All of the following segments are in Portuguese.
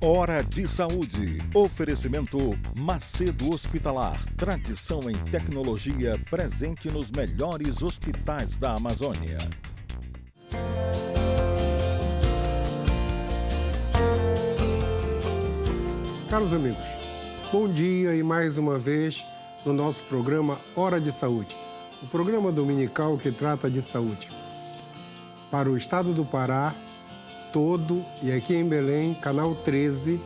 Hora de Saúde. Oferecimento Macedo Hospitalar. Tradição em tecnologia presente nos melhores hospitais da Amazônia. Caros amigos, bom dia e mais uma vez no nosso programa Hora de Saúde. O programa dominical que trata de saúde. Para o estado do Pará todo e aqui em Belém, canal 13,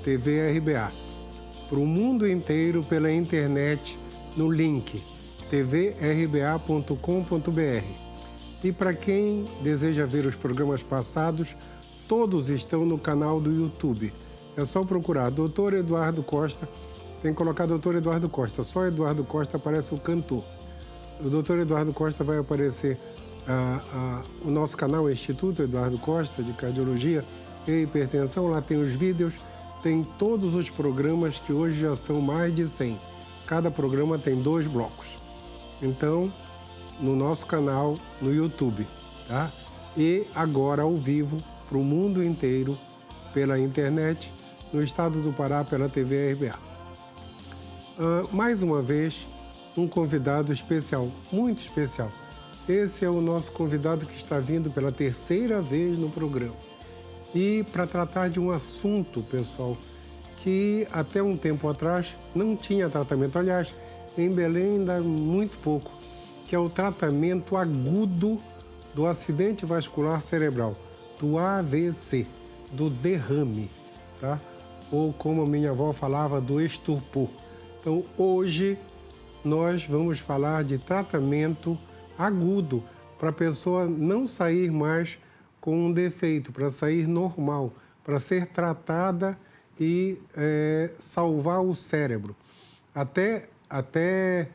TV RBA. Para o mundo inteiro pela internet no link tvrba.com.br. E para quem deseja ver os programas passados, todos estão no canal do YouTube. É só procurar Dr. Eduardo Costa, tem que colocar Dr. Eduardo Costa, só Eduardo Costa aparece o cantor. O Dr. Eduardo Costa vai aparecer o nosso canal Instituto Eduardo Costa de Cardiologia e Hipertensão, lá tem os vídeos, tem todos os programas que hoje já são mais de 100. Cada programa tem 2 blocos. Então, no nosso canal no YouTube, tá? E agora ao vivo para o mundo inteiro pela internet, no estado do Pará pela TV RBA. Mais uma vez, um convidado especial, muito especial. Esse é o nosso convidado que está vindo pela 3ª vez no programa. E para tratar de um assunto, pessoal, que até um tempo atrás não tinha tratamento. Aliás, em Belém ainda muito pouco, que é o tratamento agudo do acidente vascular cerebral, do AVC, do derrame, tá? Ou como a minha avó falava, do estupor. Então, hoje nós vamos falar de tratamento agudo para a pessoa não sair mais com um defeito, para sair normal, para ser tratada e salvar o cérebro. Até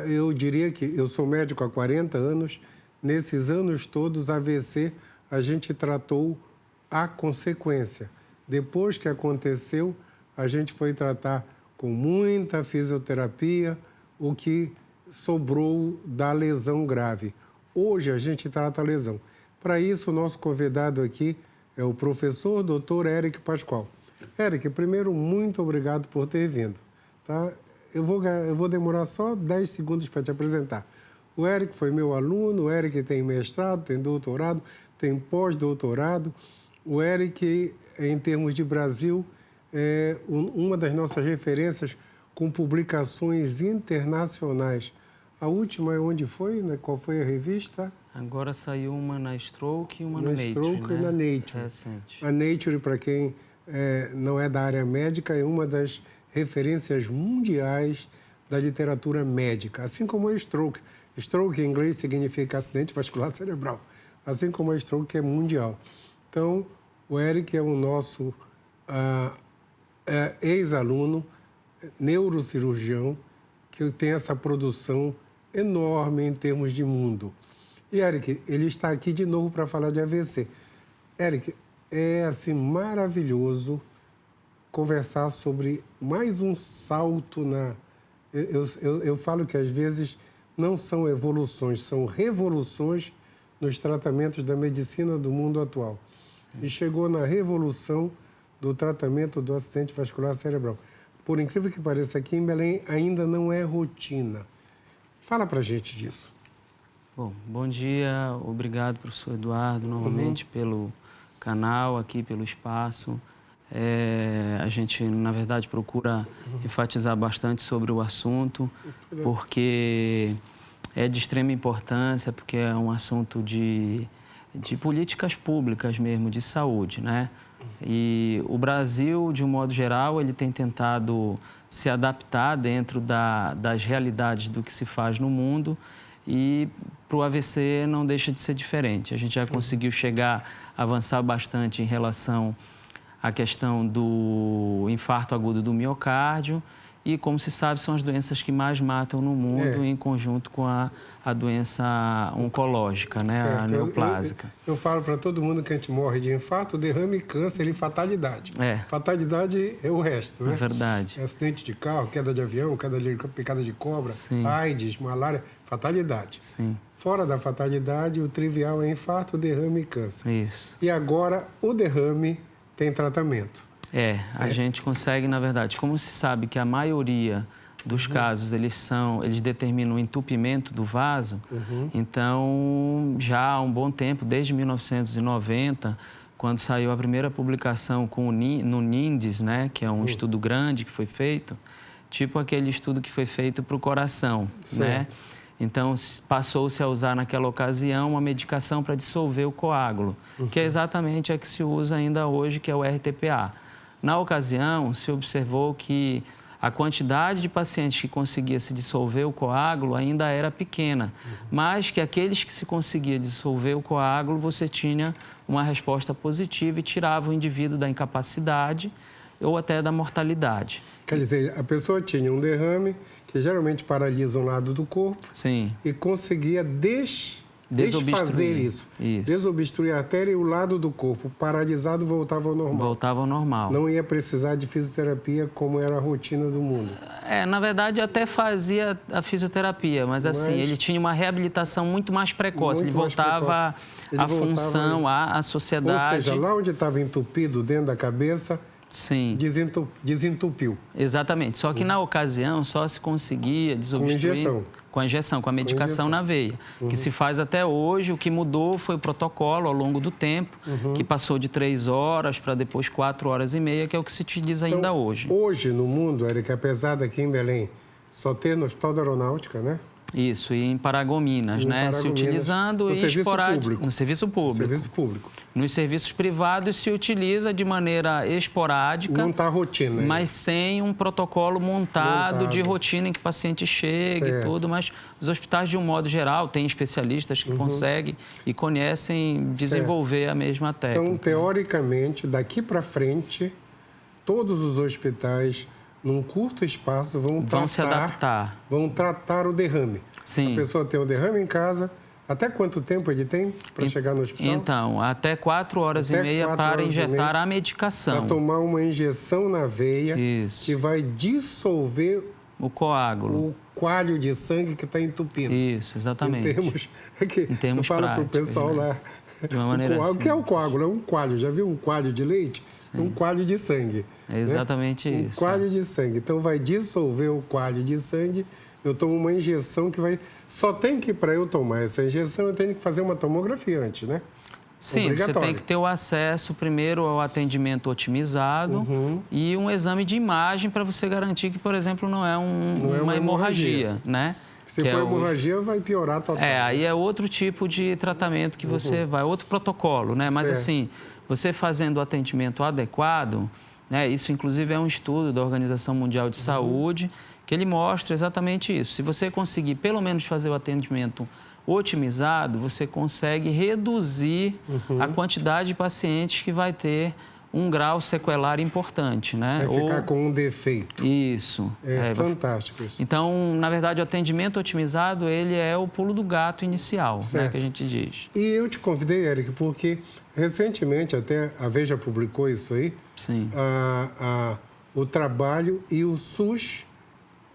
eu diria que eu sou médico há 40 anos, nesses anos todos AVC a gente tratou a consequência. Depois que aconteceu, a gente foi tratar com muita fisioterapia, o que sobrou da lesão grave. Hoje a gente trata a lesão. Para isso, o nosso convidado aqui é o professor Dr. Eric Pascoal. Eric, primeiro, muito obrigado por ter vindo. Tá? Eu vou demorar só 10 segundos para te apresentar. O Eric foi meu aluno, o Eric tem mestrado, tem doutorado, tem pós-doutorado. O Eric, em termos de Brasil, é uma das nossas referências com publicações internacionais. A última é onde foi? Né? Qual foi a revista? Agora saiu uma na Stroke e uma na Nature. Stroke, né? E na Nature. Recente. A Nature, para quem não é da área médica, é uma das referências mundiais da literatura médica, assim como a Stroke. Stroke em inglês significa acidente vascular cerebral, assim como a Stroke é mundial. Então, o Eric é o nosso ex-aluno, neurocirurgião, que tem essa produção enorme em termos de mundo. E, Eric, ele está aqui de novo para falar de AVC. Eric, é assim maravilhoso conversar sobre mais um salto na... Eu falo que às vezes não são evoluções, são revoluções nos tratamentos da medicina do mundo atual. E chegou na revolução do tratamento do acidente vascular cerebral. Por incrível que pareça, aqui em Belém ainda não é rotina. Fala pra gente disso. Bom dia, obrigado, professor Eduardo, novamente pelo canal, aqui pelo espaço. A gente, na verdade, procura enfatizar bastante sobre o assunto, porque é de extrema importância, porque é um assunto de políticas públicas mesmo, de saúde, né? E o Brasil, de um modo geral, ele tem tentado se adaptar dentro das realidades do que se faz no mundo e para o AVC não deixa de ser diferente. A gente já conseguiu avançar bastante em relação à questão do infarto agudo do miocárdio e, como se sabe, são as doenças que mais matam no mundo em conjunto com a doença oncológica, né? Certo. A neoplásica. Eu falo para todo mundo que a gente morre de infarto, derrame, câncer e fatalidade. Fatalidade é o resto, né? É verdade. Acidente de carro, queda de avião, picada de cobra, AIDS, malária, fatalidade. Sim. Fora da fatalidade, o trivial é infarto, derrame e câncer. Isso. E agora, o derrame tem tratamento. A gente consegue, na verdade, como se sabe que a maioria dos casos, eles determinam o entupimento do vaso, então, já há um bom tempo, desde 1990, quando saiu a primeira publicação no NINDES, né, que é um estudo grande que foi feito, tipo aquele estudo que foi feito para o coração, né? Então, passou-se a usar naquela ocasião uma medicação para dissolver o coágulo, que é exatamente a que se usa ainda hoje, que é o RTPA. Na ocasião, se observou que a quantidade de pacientes que conseguia se dissolver o coágulo ainda era pequena, mas que aqueles que se conseguia dissolver o coágulo, você tinha uma resposta positiva e tirava o indivíduo da incapacidade ou até da mortalidade. Quer dizer, a pessoa tinha um derrame, que geralmente paralisa um lado do corpo, Sim. E conseguia desfazer isso. Desobstruir a artéria e o lado do corpo paralisado voltava ao normal. Voltava ao normal. Não ia precisar de fisioterapia como era a rotina do mundo. Na verdade, até fazia a fisioterapia, mas assim, ele tinha uma reabilitação muito mais precoce. Ele voltava à função, à sociedade. Ou seja, lá onde estava entupido dentro da cabeça, sim, desentupiu. Exatamente. Só que na ocasião só se conseguia desobstruir com a injeção, com a medicação na veia, que se faz até hoje. O que mudou foi o protocolo ao longo do tempo, que passou de 3 horas para depois 4 horas e meia, que é o que se utiliza ainda hoje. Hoje no mundo, Eric, apesar daqui em Belém só ter no Hospital da Aeronáutica, né? Isso, e em Paragominas, né? Se utilizando no esporádico. No serviço público. Serviço público. Nos serviços privados se utiliza de maneira esporádica. Não está rotina. Mas sem um protocolo montado de rotina em que o paciente chega e tudo. Mas os hospitais, de um modo geral, têm especialistas que conseguem e conhecem desenvolver a mesma técnica. Então, teoricamente, daqui para frente, todos os hospitais, num curto espaço, vão se adaptar. Vão tratar o derrame. Sim. A pessoa tem o derrame em casa. Até quanto tempo ele tem para chegar no hospital? Então, até 4 horas e meia para injetar a medicação. Para tomar uma injeção na veia. Isso. Que vai dissolver o coágulo. O coalho de sangue que está entupindo. Isso, exatamente. Em termos práticos, eu falo para o pessoal lá. De uma maneira o que é o coágulo? É um coalho. Já viu um coalho de leite? Sim. Um coalho de sangue. É exatamente isso. Um coalho de sangue. Então, vai dissolver o coalho de sangue. Eu tomo uma injeção que vai... Só tem que, para eu tomar essa injeção, eu tenho que fazer uma tomografia antes, né? Sim, você tem que ter o acesso primeiro ao atendimento otimizado e um exame de imagem para você garantir que, por exemplo, não é uma hemorragia, né? Se for hemorragia, vai piorar total. Aí é outro tipo de tratamento que você vai, outro protocolo, né? Mas assim, você fazendo o atendimento adequado, né? Isso inclusive é um estudo da Organização Mundial de Saúde, que ele mostra exatamente isso. Se você conseguir pelo menos fazer o atendimento otimizado, você consegue reduzir a quantidade de pacientes que vai ter um grau sequelar importante, né? Vai ficar com um defeito. Isso. É fantástico isso. Então, na verdade, o atendimento otimizado, ele é o pulo do gato inicial, né, que a gente diz. E eu te convidei, Eric, porque recentemente até a Veja publicou isso aí. Sim. O trabalho e o SUS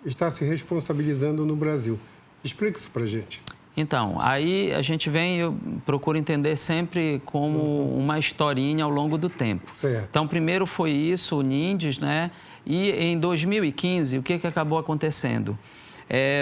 está se responsabilizando no Brasil. Explica isso para a gente. Então, aí a gente eu procuro entender sempre como uma historinha ao longo do tempo. Certo. Então, primeiro foi isso, o NINDES, né? E em 2015, o que acabou acontecendo?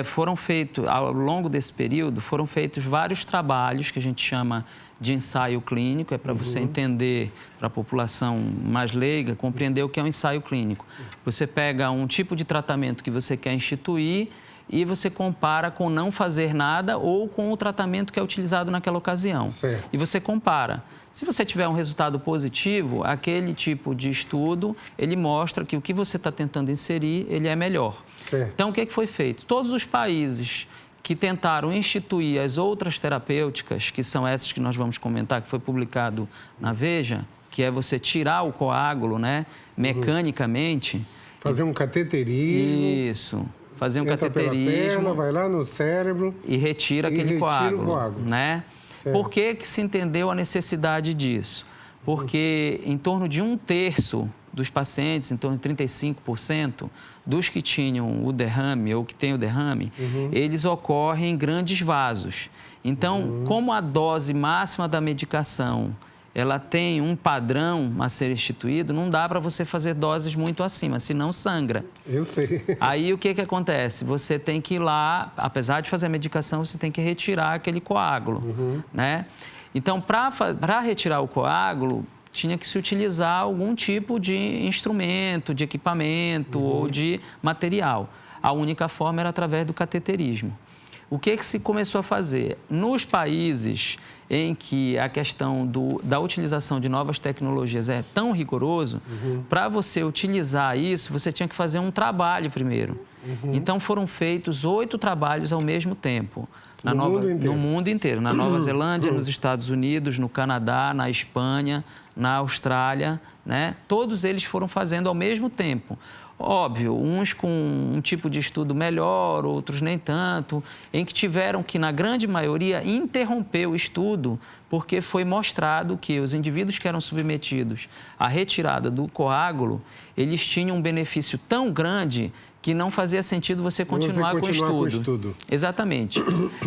Foram feitos, ao longo desse período, foram feitos vários trabalhos que a gente chama de ensaio clínico, para você entender, para a população mais leiga, compreender o que é um ensaio clínico. Você pega um tipo de tratamento que você quer instituir e você compara com não fazer nada ou com o tratamento que é utilizado naquela ocasião. Certo. E você compara. Se você tiver um resultado positivo, aquele tipo de estudo, ele mostra que o que você está tentando inserir, ele é melhor. Certo. Então, o que foi feito? Todos os países que tentaram instituir as outras terapêuticas, que são essas que nós vamos comentar, que foi publicado na Veja, que é você tirar o coágulo, né, mecanicamente. Fazer um cateterismo. Isso. Fazer um entra cateterismo. Pela perna, vai lá no cérebro. E retira aquele coágulo. Né? Por que se entendeu a necessidade disso? Porque em torno de 1/3 dos pacientes, em torno de 35%, dos que tinham o derrame ou que têm o derrame, eles ocorrem em grandes vasos. Então, como a dose máxima da medicação ela tem um padrão a ser instituído, não dá para você fazer doses muito acima, senão sangra. Eu sei. Aí o que acontece? Você tem que ir lá, apesar de fazer a medicação, você tem que retirar aquele coágulo, né? Então, para retirar o coágulo, tinha que se utilizar algum tipo de instrumento, de equipamento ou de material. A única forma era através do cateterismo. O que se começou a fazer? Nos países em que a questão da utilização de novas tecnologias é tão rigoroso, para você utilizar isso, você tinha que fazer um trabalho primeiro. Então, foram feitos 8 trabalhos ao mesmo tempo. No mundo inteiro. Na Nova Zelândia, nos Estados Unidos, no Canadá, na Espanha, na Austrália, né? Todos eles foram fazendo ao mesmo tempo. Óbvio, uns com um tipo de estudo melhor, outros nem tanto, em que tiveram que, na grande maioria, interromper o estudo, porque foi mostrado que os indivíduos que eram submetidos à retirada do coágulo, eles tinham um benefício tão grande que não fazia sentido você continuar com o estudo. Exatamente.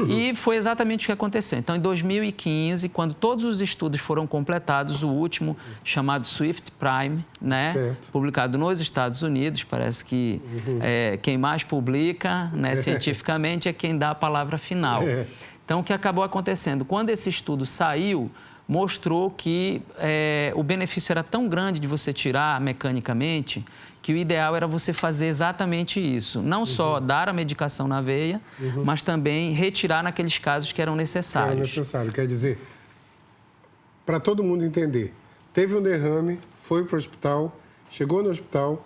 E foi exatamente o que aconteceu. Então, em 2015, quando todos os estudos foram completados, o último, chamado Swift Prime, né, certo, publicado nos Estados Unidos, parece que quem mais publica, né, cientificamente é quem dá a palavra final. Então, o que acabou acontecendo? Quando esse estudo saiu, mostrou que o benefício era tão grande de você tirar mecanicamente que o ideal era você fazer exatamente isso. Não só dar a medicação na veia, mas também retirar naqueles casos que eram necessários. Quer dizer, para todo mundo entender, teve um derrame, foi para o hospital, chegou no hospital,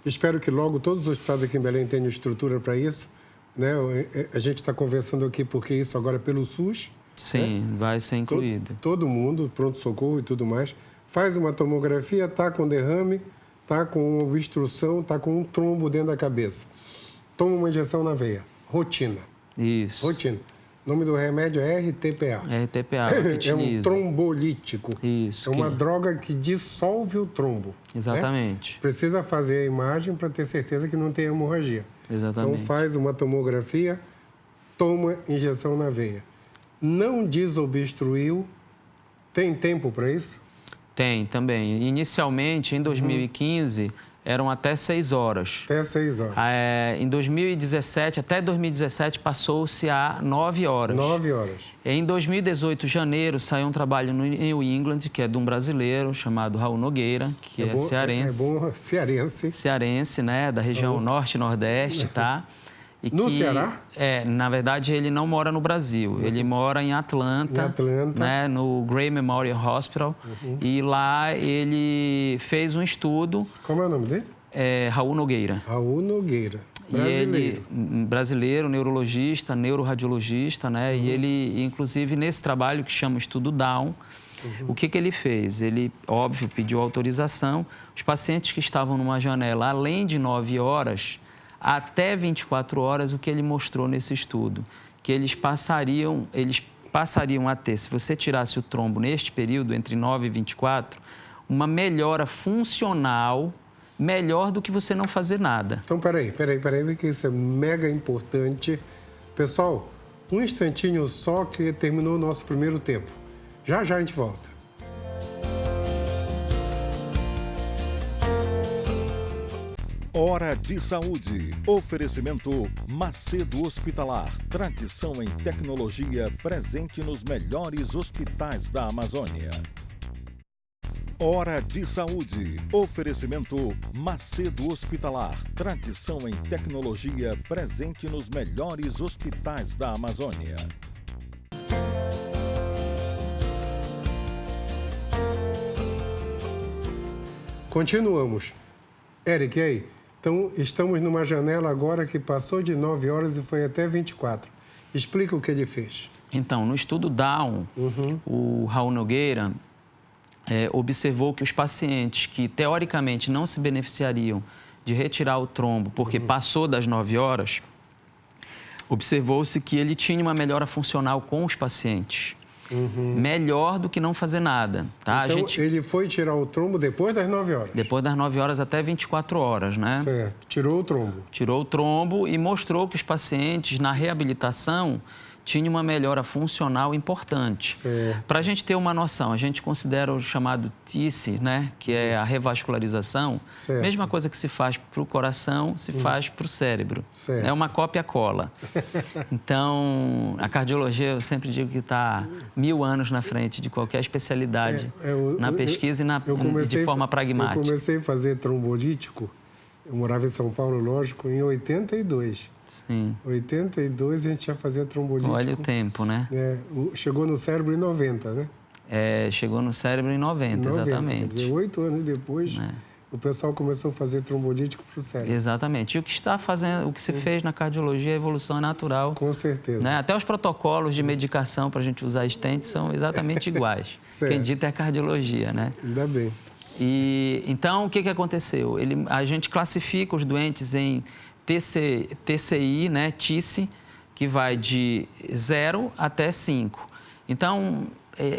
espero que logo todos os hospitais aqui em Belém tenham estrutura para isso, né? A gente está conversando aqui porque isso agora é pelo SUS. Sim, né? Vai ser incluído. Todo mundo, pronto-socorro e tudo mais, faz uma tomografia, está com derrame, está com obstrução, está com um trombo dentro da cabeça. Toma uma injeção na veia. Rotina. Isso. Rotina. O nome do remédio é RTPA. RTPA, que é um trombolítico. Isso. É uma droga que dissolve o trombo. Exatamente. Né? Precisa fazer a imagem para ter certeza que não tem hemorragia. Exatamente. Então faz uma tomografia, toma injeção na veia. Não desobstruiu. Tem tempo para isso? Tem, também. Inicialmente, em 2015, eram até 6 horas. Até 6 horas. Em 2017, até 2017, passou-se a 9 horas. 9 horas. Em 2018, janeiro, saiu um trabalho no New England, que é de um brasileiro chamado Raul Nogueira, que é cearense. É bom, cearense. Cearense, né? Da região norte e nordeste, tá? No Ceará? Na verdade, ele não mora no Brasil. Ele mora em Atlanta, né, no Gray Memorial Hospital. E lá ele fez um estudo. Como é o nome dele? Raul Nogueira. Raul Nogueira. Brasileiro. Brasileiro, neurologista, neuroradiologista, né? E ele, inclusive, nesse trabalho que chama Estudo Down, o que ele fez? Ele, óbvio, pediu autorização. Os pacientes que estavam numa janela além de 9 horas... até 24 horas, o que ele mostrou nesse estudo, que eles passariam a ter, se você tirasse o trombo neste período, entre 9 e 24, uma melhora funcional melhor do que você não fazer nada. Então, peraí, porque isso é mega importante. Pessoal, um instantinho só que terminou o nosso primeiro tempo. Já a gente volta. Hora de Saúde. Oferecimento Macedo Hospitalar. Tradição em tecnologia presente nos melhores hospitais da Amazônia. Hora de Saúde. Oferecimento Macedo Hospitalar. Tradição em tecnologia presente nos melhores hospitais da Amazônia. Continuamos. Eric, e aí? Então, estamos numa janela agora que passou de 9 horas e foi até 24. Explica o que ele fez. Então, no estudo Down, o Raul Nogueira observou que os pacientes que, teoricamente, não se beneficiariam de retirar o trombo porque passou das 9 horas, observou-se que ele tinha uma melhora funcional com os pacientes. Melhor do que não fazer nada, tá? Então, ele foi tirar o trombo depois das 9 horas? Depois das 9 horas até 24 horas, né? Certo. Tirou o trombo. Tirou o trombo e mostrou que os pacientes, na reabilitação, tinha uma melhora funcional importante. Para a gente ter uma noção, a gente considera o chamado TICE, né, que é a revascularização, mesma coisa que se faz para o coração, se faz para o cérebro. É uma cópia-cola. Então, a cardiologia, eu sempre digo que está 1000 anos na frente de qualquer especialidade na pesquisa e de forma pragmática. Eu comecei a fazer trombolítico, eu morava em São Paulo, lógico, em 82. Sim. 82 a gente já fazia trombolítico. Olha o tempo, né? Chegou no cérebro em 90, né? Chegou no cérebro em 90, exatamente. Quer dizer, 8 anos depois, o pessoal começou a fazer trombolítico para o cérebro. Exatamente. E o que está fazendo, o que se fez na cardiologia, a evolução é natural. Com certeza. Né? Até os protocolos de medicação para a gente usar stent são exatamente iguais. Quem dita é a cardiologia, né? Ainda bem. Então, o que aconteceu? A gente classifica os doentes em TCI, né, TICE, que vai de 0 até 5. Então,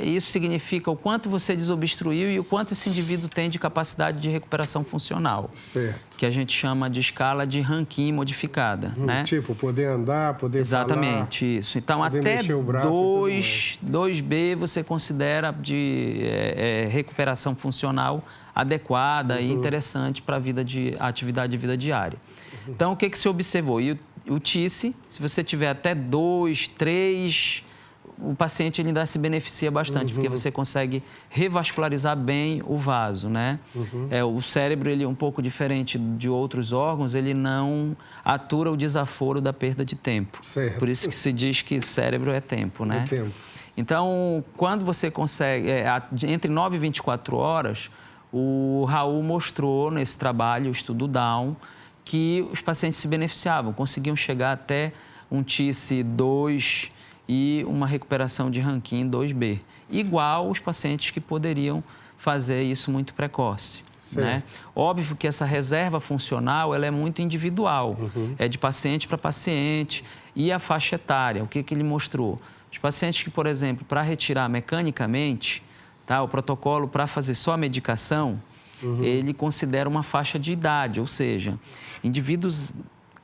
isso significa o quanto você desobstruiu e o quanto esse indivíduo tem de capacidade de recuperação funcional. Certo. Que a gente chama de escala de Rankine modificada, né? Tipo, poder andar, poder Exatamente, falar, isso. Então, até 2B você considera de recuperação funcional adequada e interessante para a atividade de vida diária. Então, o que se observou? E o TICE, se você tiver até 2, 3, o paciente ele ainda se beneficia bastante, porque você consegue revascularizar bem o vaso, né? O cérebro, ele é um pouco diferente de outros órgãos, ele não atura o desaforo da perda de tempo. Certo. Por isso que se diz que cérebro é tempo, né? É tempo. Então, quando você consegue, entre 9 e 24 horas, o Raul mostrou nesse trabalho, o estudo Down, que os pacientes se beneficiavam, conseguiam chegar até um TICE 2 e uma recuperação de Rankine 2B, igual os pacientes que poderiam fazer isso muito precoce. Né? Óbvio que essa reserva funcional ela é muito individual, é de paciente para paciente e a faixa etária. O que ele mostrou? Os pacientes que, por exemplo, para retirar mecanicamente, o protocolo para fazer só a medicação, ele considera uma faixa de idade, ou seja, indivíduos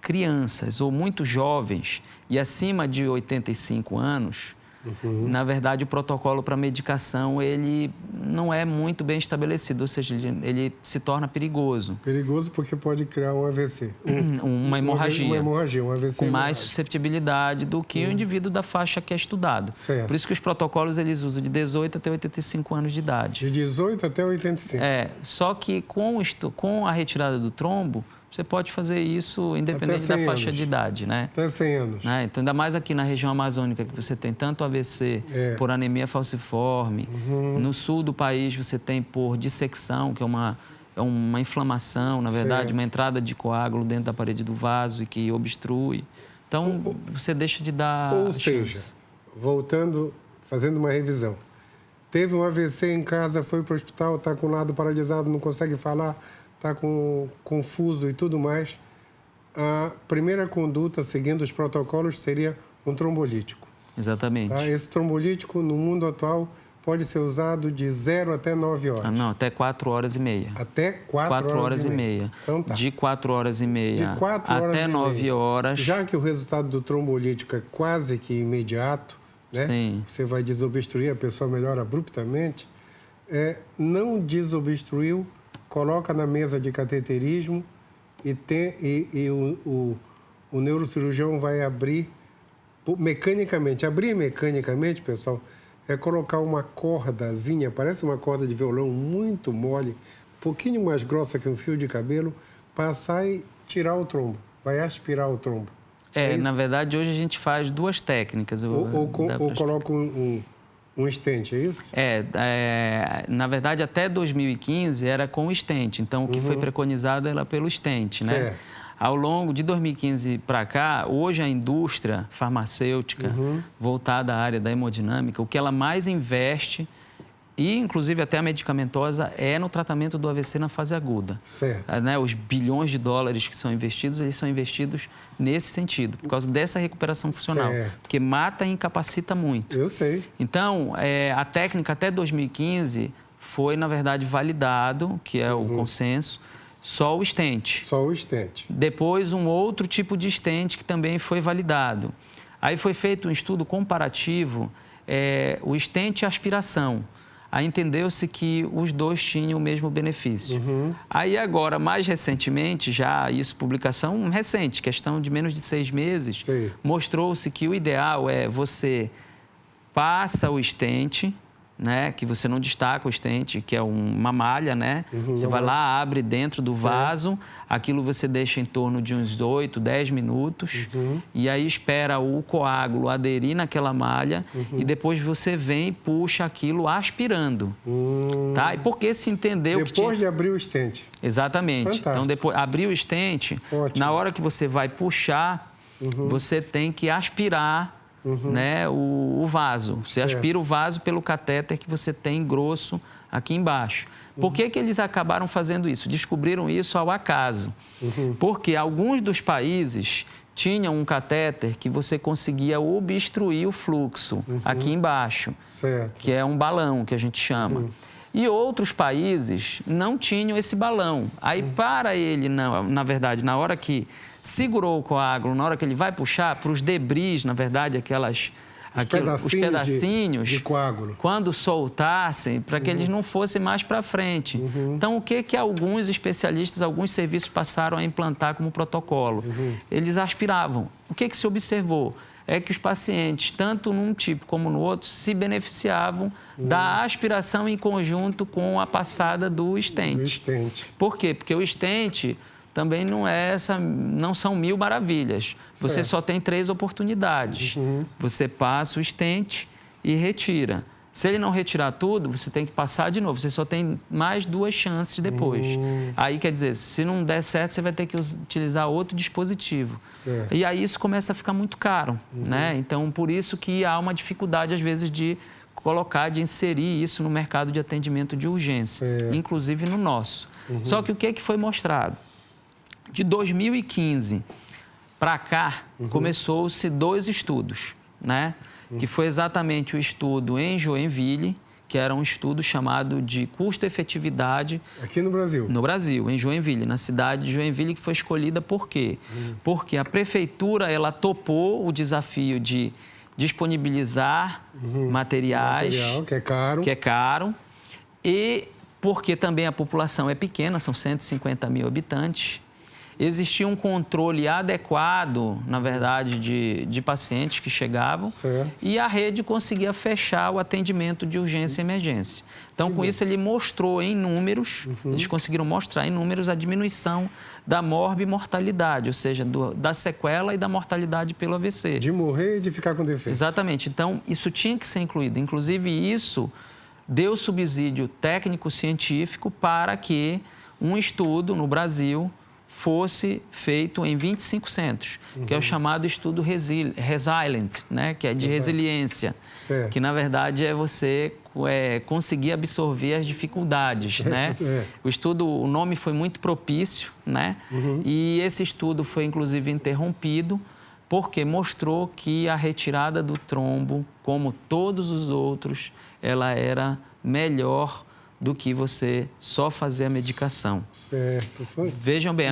crianças ou muito jovens e acima de 85 anos, na verdade, o protocolo para medicação, ele não é muito bem estabelecido, ou seja, ele se torna perigoso. Perigoso porque pode criar um AVC. Uma hemorragia. Um AVC. Com mais susceptibilidade do que o indivíduo da faixa que é estudado. Certo. Por isso que os protocolos, eles usam de 18 até 85 anos de idade. De 18 até 85. Só que com a retirada do trombo, você pode fazer isso independente da faixa de idade, né? Até 100 anos. Então, ainda mais aqui na região amazônica, que você tem tanto AVC por anemia falciforme. No sul do país, você tem por dissecção, que é uma inflamação, na verdade, uma entrada de coágulo dentro da parede do vaso e que obstrui. Então, você deixa de dar seja, voltando, fazendo uma revisão. Teve um AVC em casa, foi para o hospital, está com o lado paralisado, não consegue falar, está confuso e tudo mais, a primeira conduta, seguindo os protocolos, seria um trombolítico. Exatamente. Esse trombolítico, no mundo atual, pode ser usado de 0 até 9 horas. Não, até 4 horas e meia. Até 4 horas e meia. Então, de 4 horas e meia até 9 horas. Já que o resultado do trombolítico é quase que imediato, né? Sim. Você vai desobstruir, a pessoa melhora abruptamente. Não desobstruiu, coloca na mesa de cateterismo e o neurocirurgião vai abrir mecanicamente. Abrir mecanicamente, pessoal, é colocar uma cordazinha, parece uma corda de violão muito mole, um pouquinho mais grossa que um fio de cabelo, passar e tirar o trombo. Vai aspirar o trombo. Na verdade, hoje a gente faz duas técnicas. Ou coloca um stent, é isso? Na verdade, até 2015 era com o stent. Então, o que foi preconizado era pelo stent, né? Certo. Ao longo de 2015 para cá, hoje a indústria farmacêutica voltada à área da hemodinâmica, o que ela mais investe, e inclusive até a medicamentosa, é no tratamento do AVC na fase aguda. Certo. Os bilhões de dólares que são investidos, eles são investidos nesse sentido, por causa dessa recuperação funcional, porque mata e incapacita muito. Eu sei. Então, a técnica até 2015 foi, na verdade, validado, que é o consenso, só o stent. Só o stent. Depois, um outro tipo de stent que também foi validado. Aí foi feito um estudo comparativo, o stent e a aspiração. Aí entendeu-se que os dois tinham o mesmo benefício. Aí agora, mais recentemente, já isso, publicação recente, questão de menos de 6 meses, mostrou-se que o ideal é você passa o stent, né, que você não destaca o stent, que é uma malha, né? Você vai lá, abre dentro do vaso, aquilo você deixa em torno de uns 8, 10 minutos, e aí espera o coágulo aderir naquela malha, e depois você vem e puxa aquilo aspirando, tá? E porque se entendeu que depois de abrir o stent. Exatamente. Fantástico. Então, depois, abrir o stent, na hora que você vai puxar, você tem que aspirar né, o vaso. Você aspira o vaso pelo catéter que você tem grosso aqui embaixo. Por que eles acabaram fazendo isso? Descobriram isso ao acaso. Porque alguns dos países tinham um catéter que você conseguia obstruir o fluxo aqui embaixo, que é um balão que a gente chama. E outros países não tinham esse balão. Aí, para ele, na verdade, na hora que segurou o coágulo, na hora que ele vai puxar, para os debris, na verdade, os pedacinhos de coágulo, quando soltassem, para que eles não fossem mais para frente. Então, o que alguns especialistas, alguns serviços passaram a implantar como protocolo? Eles aspiravam. O que se observou? É que os pacientes, tanto num tipo como no outro, se beneficiavam da aspiração em conjunto com a passada do stent. Por quê? Porque o stent também não são 1000 maravilhas. Você só tem 3 oportunidades. Você passa o stent e retira. Se ele não retirar tudo, você tem que passar de novo. Você só tem mais 2 chances depois. Aí, quer dizer, se não der certo, você vai ter que utilizar outro dispositivo. E aí isso começa a ficar muito caro, né? Então, por isso que há uma dificuldade, às vezes, de inserir isso no mercado de atendimento de urgência, inclusive no nosso. Só que o que foi mostrado? De 2015 para cá, começou-se 2 estudos, né? Que foi exatamente o estudo em Joinville, que era um estudo chamado de custo-efetividade... Aqui no Brasil? No Brasil, em Joinville, na cidade de Joinville, que foi escolhida por quê? Porque a prefeitura, ela topou o desafio de disponibilizar material que é caro, e porque também a população é pequena, são 150 mil habitantes, existia um controle adequado, na verdade, de pacientes que chegavam e a rede conseguia fechar o atendimento de urgência e emergência. Então, com isso, ele mostrou em números, eles conseguiram mostrar em números a diminuição da morbimortalidade, ou seja, da sequela e da mortalidade pelo AVC. De morrer e de ficar com defeito. Exatamente. Então, isso tinha que ser incluído. Inclusive, isso deu subsídio técnico-científico para que um estudo no Brasil fosse feito em 25 centros, que é o chamado estudo Resilient, né? Que é de resiliência, que na verdade é você conseguir absorver as dificuldades, né? O estudo, o nome foi muito propício, né? E esse estudo foi inclusive interrompido porque mostrou que a retirada do trombo, como todos os outros, ela era melhor do que você só fazer a medicação. Vejam bem,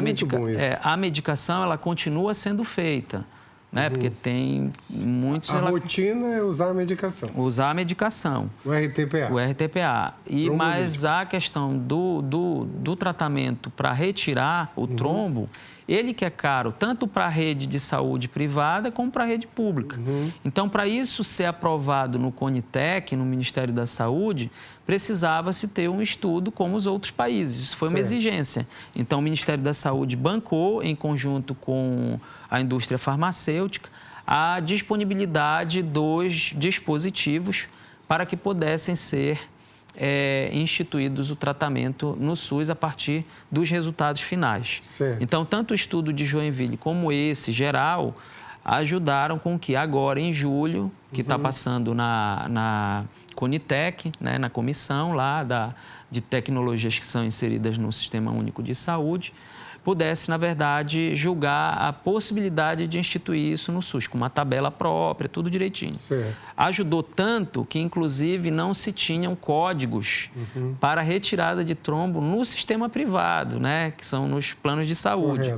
a medicação ela continua sendo feita, né? Porque tem muitos... A rotina é usar a medicação. Usar a medicação. O RTPA. O RTPA. Mas a questão do tratamento para retirar o trombo, ele que é caro tanto para a rede de saúde privada como para a rede pública. Então, para isso ser aprovado no CONITEC, no Ministério da Saúde, precisava-se ter um estudo como os outros países. Isso foi uma exigência. Então, o Ministério da Saúde bancou, em conjunto com a indústria farmacêutica, a disponibilidade dos dispositivos para que pudessem ser instituídos o tratamento no SUS a partir dos resultados finais. Então, tanto o estudo de Joinville como esse geral ajudaram com que agora, em julho, que está passando na CONITEC, né, na comissão lá de tecnologias que são inseridas no Sistema Único de Saúde, pudesse, na verdade, julgar a possibilidade de instituir isso no SUS, com uma tabela própria, tudo direitinho. Ajudou tanto que, inclusive, não se tinham códigos para retirada de trombo no sistema privado, né, que são nos planos de saúde.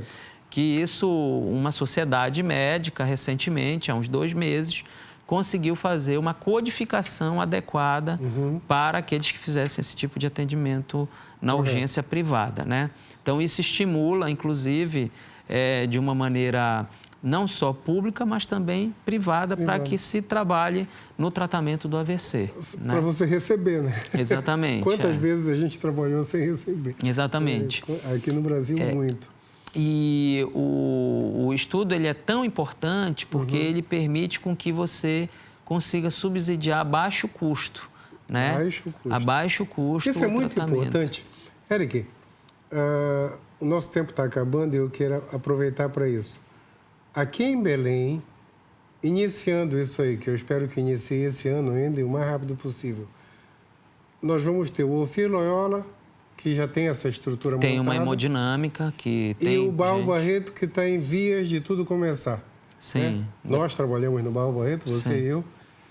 que isso, uma sociedade médica, recentemente, há uns 2 meses, conseguiu fazer uma codificação adequada para aqueles que fizessem esse tipo de atendimento na urgência privada, né? Então, isso estimula, inclusive, de uma maneira não só pública, mas também privada, para que se trabalhe no tratamento do AVC. Para né? você receber, né? Exatamente. Quantas vezes a gente trabalhou sem receber? Exatamente. Aqui no Brasil, muito. E o estudo ele é tão importante porque ele permite com que você consiga subsidiar a baixo custo, né? A baixo custo. Isso é muito importante. Eric, o nosso tempo está acabando e eu quero aproveitar para isso. Aqui em Belém, iniciando isso aí, que eu espero que inicie esse ano ainda e o mais rápido possível, nós vamos ter o Ofir Loyola, que já tem essa estrutura montada. Tem uma hemodinâmica que tem... E o Barro Barreto, que está em vias de tudo começar. Sim. Né? Nós trabalhamos no Barro Barreto, você e eu,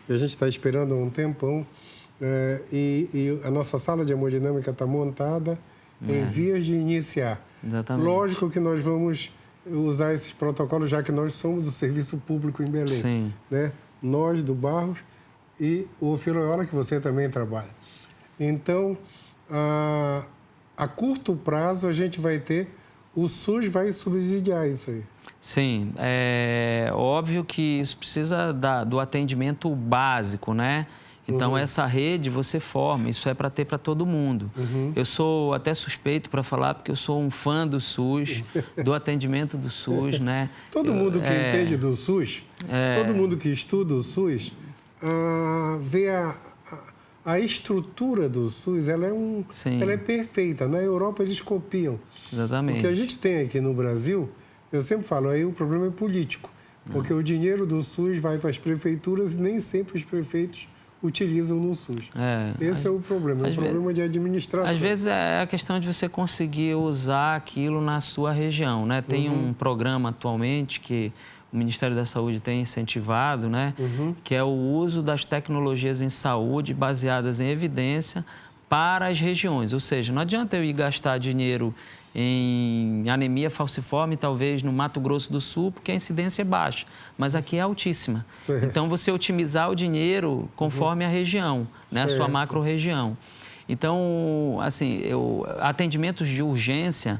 e a gente está esperando há um tempão. E a nossa sala de hemodinâmica está montada em vias de iniciar. Exatamente. Lógico que nós vamos usar esses protocolos, já que nós somos o serviço público em Belém. Sim. Né? Nós, do Barros, e o Ofir Loyola, que você também trabalha. Então, a curto prazo, a gente vai ter... O SUS vai subsidiar isso aí. Sim, é óbvio que isso precisa do atendimento básico, né? Então, essa rede você forma, isso é para ter para todo mundo. Eu sou até suspeito para falar, porque eu sou um fã do SUS, do atendimento do SUS, né? Todo mundo que entende do SUS, todo mundo que estuda o SUS, vê a estrutura do SUS, ela é perfeita. Na Europa, eles copiam. Exatamente. O que a gente tem aqui no Brasil, eu sempre falo, aí o problema é político. Porque o dinheiro do SUS vai para as prefeituras e nem sempre os prefeitos utilizam no SUS. Esse é o problema, é um problema de administração. Às vezes é a questão de você conseguir usar aquilo na sua região, né? Tem um programa atualmente que o Ministério da Saúde tem incentivado, né? Que é o uso das tecnologias em saúde baseadas em evidência para as regiões. Ou seja, não adianta eu ir gastar dinheiro em anemia falciforme, talvez no Mato Grosso do Sul, porque a incidência é baixa, mas aqui é altíssima. Certo. Então, você otimizar o dinheiro conforme a região, né? A sua macro-região. Então, assim, atendimentos de urgência,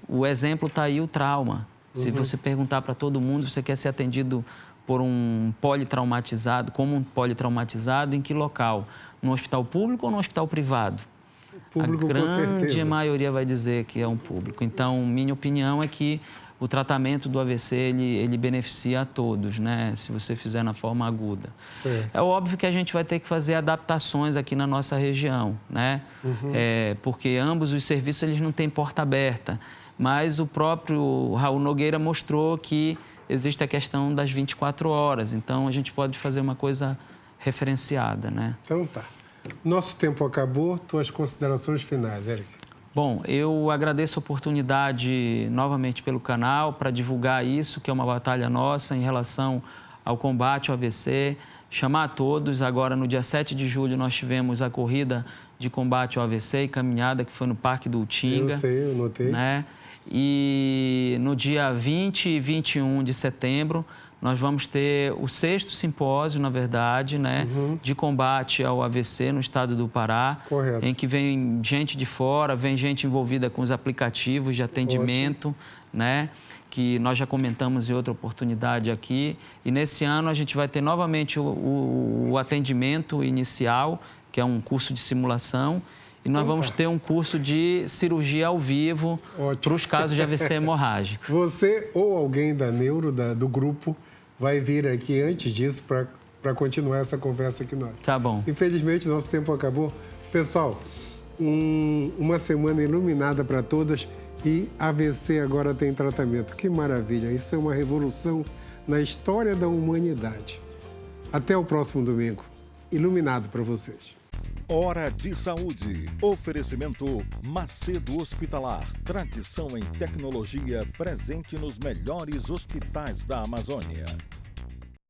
o exemplo está aí, o trauma. Se você perguntar para todo mundo, você quer ser atendido por um politraumatizado, como um politraumatizado, em que local? No hospital público ou no hospital privado? Público, a grande com certeza. maioria vai dizer que é um público. Então, minha opinião é que o tratamento do AVC, ele beneficia a todos, né? Se você fizer na forma aguda. Certo. É óbvio que a gente vai ter que fazer adaptações aqui na nossa região, né? Porque ambos os serviços, eles não têm porta aberta. Mas o próprio Raul Nogueira mostrou que existe a questão das 24 horas. Então, a gente pode fazer uma coisa referenciada, né? Então tá. Nosso tempo acabou. Tuas considerações finais, Eric. Bom, eu agradeço a oportunidade novamente pelo canal para divulgar isso, que é uma batalha nossa em relação ao combate ao AVC. Chamar a todos. Agora, no dia 7 de julho, nós tivemos a corrida de combate ao AVC e caminhada, que foi no Parque do Utinga. Eu sei, eu notei. Né? E no dia 20 e 21 de setembro, nós vamos ter o 6º simpósio, na verdade, né, de combate ao AVC no estado do Pará. Correto. Em que vem gente de fora, vem gente envolvida com os aplicativos de atendimento, né, que nós já comentamos em outra oportunidade aqui. E nesse ano a gente vai ter novamente o atendimento inicial, que é um curso de simulação, e nós vamos ter um curso de cirurgia ao vivo para os casos de AVC hemorrágico. Você ou alguém da Neuro, do grupo, vai vir aqui antes disso para continuar essa conversa aqui nós. Tá bom. Infelizmente, nosso tempo acabou. Pessoal, uma semana iluminada para todas e AVC agora tem tratamento. Que maravilha! Isso é uma revolução na história da humanidade. Até o próximo domingo. Iluminado para vocês. Hora de Saúde. Oferecimento Macedo Hospitalar. Tradição em tecnologia presente nos melhores hospitais da Amazônia.